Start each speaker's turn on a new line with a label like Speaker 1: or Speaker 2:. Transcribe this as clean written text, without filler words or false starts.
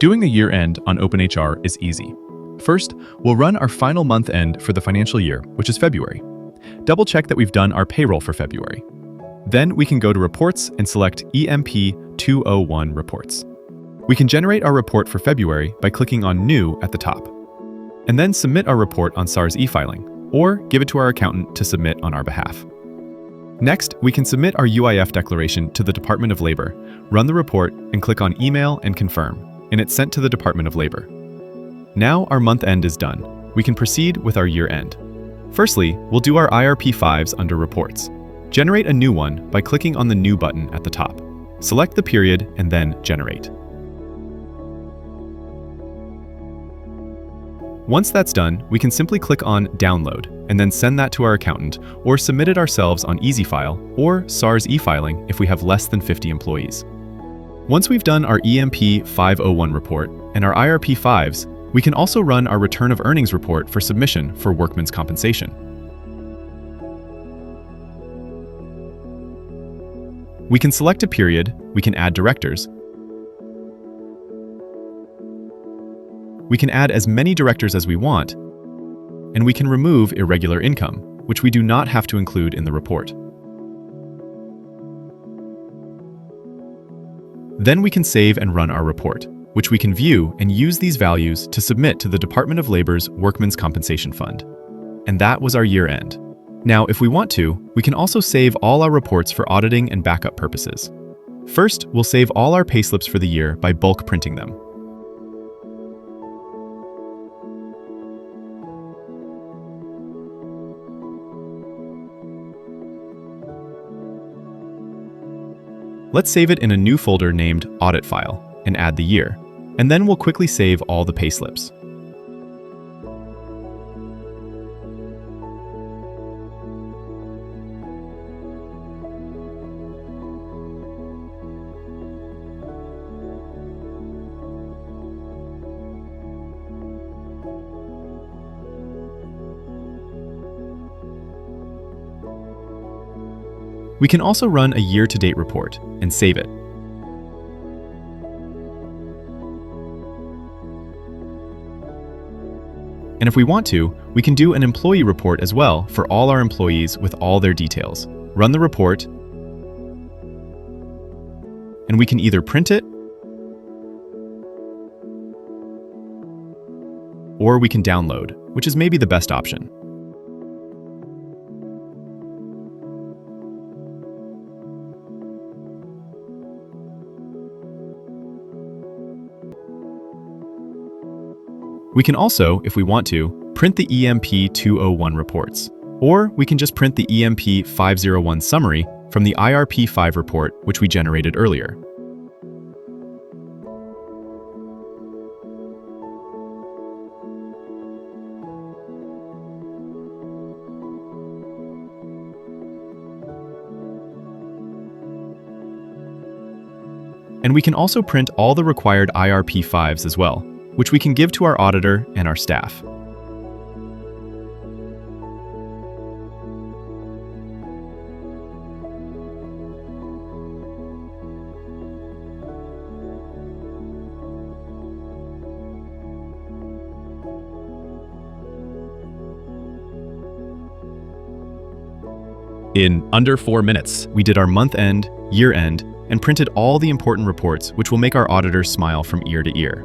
Speaker 1: Doing a year-end on openHR is easy. First, we'll run our final month end for the financial year, which is February. Double-check that we've done our payroll for February. Then we can go to Reports and select EMP 201 Reports. We can generate our report for February by clicking on New at the top, and then submit our report on SARS e-filing, or give it to our accountant to submit on our behalf. Next, we can submit our UIF declaration to the Department of Labor, run the report, and click on Email and Confirm, and it's sent to the Department of Labor. Now our month end is done. We can proceed with our year end. Firstly, we'll do our IRP5s under Reports. Generate a new one by clicking on the New button at the top. Select the period and then Generate. Once that's done, we can simply click on Download and then send that to our accountant or submit it ourselves on EasyFile or SARS e-filing if we have less than 50 employees. Once we've done our EMP 501 report and our IRP 5s, we can also run our Return of Earnings report for submission for workmen's compensation. We can select a period, we can add directors, we can add as many directors as we want, and we can remove irregular income, which we do not have to include in the report. Then we can save and run our report, which we can view and use these values to submit to the Department of Labor's Workmen's Compensation Fund. And that was our year end. Now, if we want to, we can also save all our reports for auditing and backup purposes. First, we'll save all our payslips for the year by bulk printing them. Let's save it in a new folder named Audit File and add the year, and then we'll quickly save all the payslips. We can also run a year-to-date report and save it. And if we want to, we can do an employee report as well for all our employees with all their details. Run the report, and we can either print it, or we can download, which is maybe the best option. We can also, if we want to, print the EMP 201 reports, or we can just print the EMP 501 summary from the IRP 5 report, which we generated earlier. And we can also print all the required IRP 5s as well, which we can give to our auditor and our staff. In under 4 minutes, we did our month end, year end, and printed all the important reports, which will make our auditors smile from ear to ear.